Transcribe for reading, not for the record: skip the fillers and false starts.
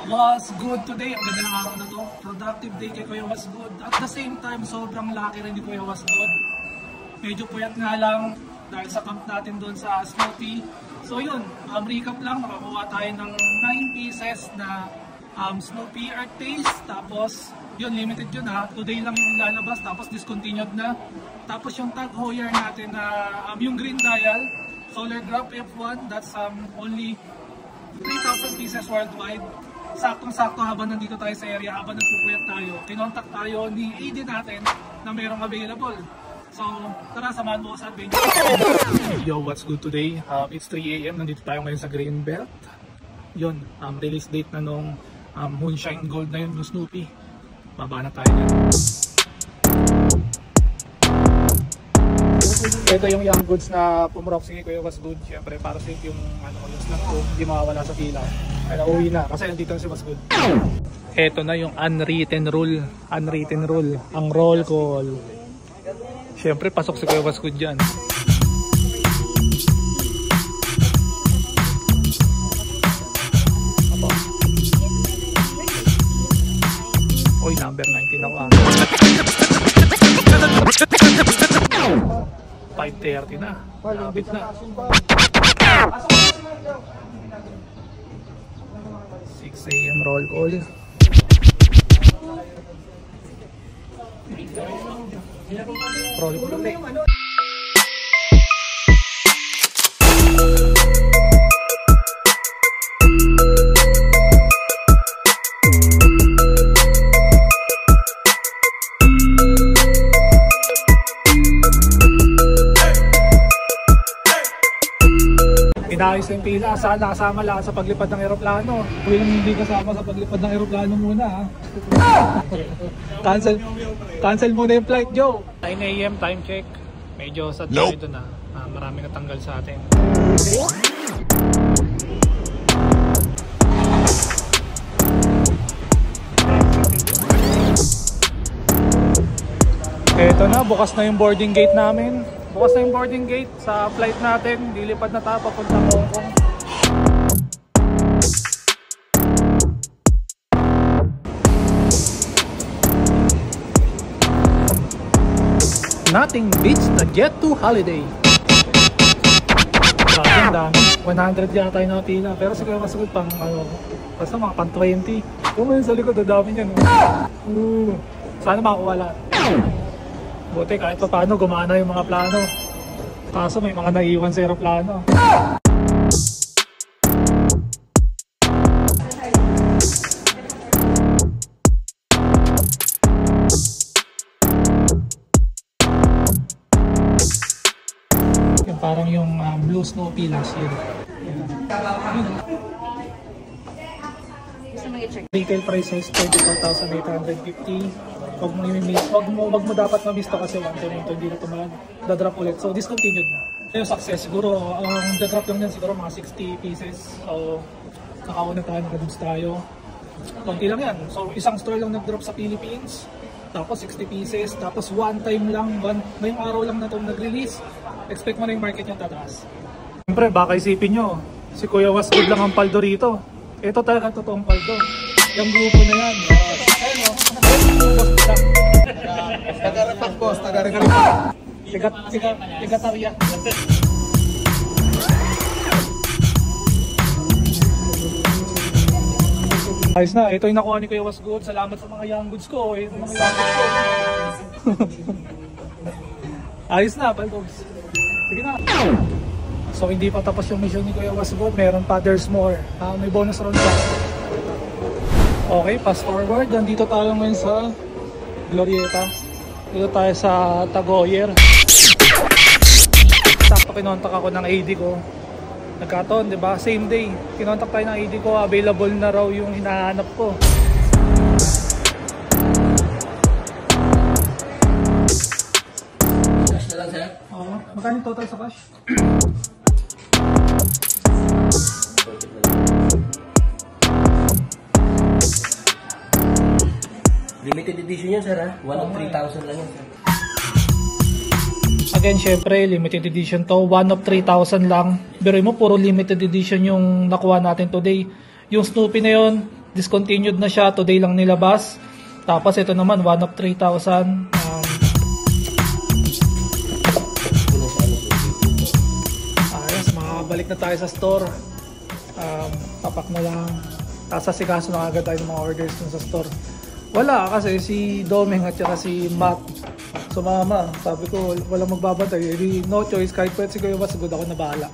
Was good today. Ang ganda ng araw na to. Productive day kay Kuya Was good. At the same time, sobrang lucky rin ni Kuya Was good. Medyo puyat nga lang dahil sa camp natin doon sa Snoopy. So yun, recap lang. Nakakuha tayo ng 9 pieces na Snoopy Earth Taste. Tapos yun, limited yun ha. Today lang yung lalabas. Tapos discontinued na. Tapos yung Tag Heuer natin na yung green dial. Solar Graph F1. That's only 3,000 pieces worldwide. Saktong-sakto habang nandito tayo sa area, habang nagpupuyat tayo, kinontak tayo ni AD natin na mayroong available. So, tara, samahan mo sa adventure. Yo, what's good today? It's 3 AM, nandito tayo ngayon sa Greenbelt. Yun, release date na nung Moonshine Gold na yun, ng Snoopy. Baba na tayo dyan. Ito yung young goods na pumurok si Kuya Was good. Siyempre para safe yung yung slot ko, hindi mawawala sa pila. Kaya uwi na kasi nandito na si Was good. Ito na yung unwritten rule. Unwritten rule. Ang roll call. Siyempre pasok si Kuya Was good dyan. Oy, number 19 ako. 5:30 na. Malapit na. 6 AM roll call. Roll call ulit. Inayos yung pila, sana kasama lahat sa paglipad ng eroplano. Kung hindi kasama sa paglipad ng eroplano muna ha. Cancel muna yung flight, Joe. 9 AM time check. Medyo sad tayo doon ha. Marami natanggal sa atin. Eto na, bukas na yung boarding gate namin. Bukas na yung boarding gate sa flight natin. Dilipad na tayo papuntang Hong Kong. Nothing beats the Jet2 holiday. Grabe ang dami. 100 yata yung napila. Pero siguro mas good pang basta mga pang 20. Kung yun sa likod, dami niyan. Sana makakuha lahat. Buti kahit pa paano gumana yung mga plano. Kaso may mga naiiwan sa aeroplano. Yung parang yung blue Snoopy last year. Retail prices 24,850. Wag mo dapat mabista kasi one time hindi na dadrop ulit. So discontinued na. Yung success siguro ang dadrop lang yan siguro mga 60 pieces. So nakauna tayo, nakadubs tayo. Konti lang yan. So isang store lang nag-drop sa Philippines. Tapos 60 pieces. Tapos one time lang, ngayong araw lang na ito nag-release. Expect mo na yung market yung tataas. Siyempre baka isipin nyo, si Kuya Was good lang ang paldo rito. Ito talaga totoong paldo. Yung grupo na yan. Taga-repak boss, taga-repak. Tiga-tarya. Ayos na, ito yung nakuha ni Kuya Was good. Salamat sa mga young goods ko. Ito mga young goods ko. Ayos na, paldogs. Sige na. So hindi pa tapos yung mission ni Kuya Was good. Meron pa, there's more. May bonus round pa. Okay, fast forward. Nandito tayo ngayon sa Glorieta. Dito tayo sa Tag Heuer. Sakto kinontak ako ng AD ko. Nagkataon, di ba? Same day. Kinontak tayo ng AD ko. Available na raw yung hinahanap ko. Cash na lang, sir? Oo. Magkano total sa cash? Limited edition yan, sir, ha? 1 of 3,000 lang yan, sir. Again, syempre, limited edition to. 1 of 3,000 lang. Pero mo, puro limited edition yung nakuha natin today. Yung Snoopy na yun, discontinued na siya. Today lang nilabas. Tapos ito naman, one of 3,000. Ayos, makabalik na tayo sa store. Tapak na lang. Tapos asikaso na agad tayo ng mga orders dun sa store. Wala kasi si Domeng at saka si Matt sumama. Sabi ko, walang magbabantay. No choice, kahit pwede si Kuya Was Good, ako na bahala.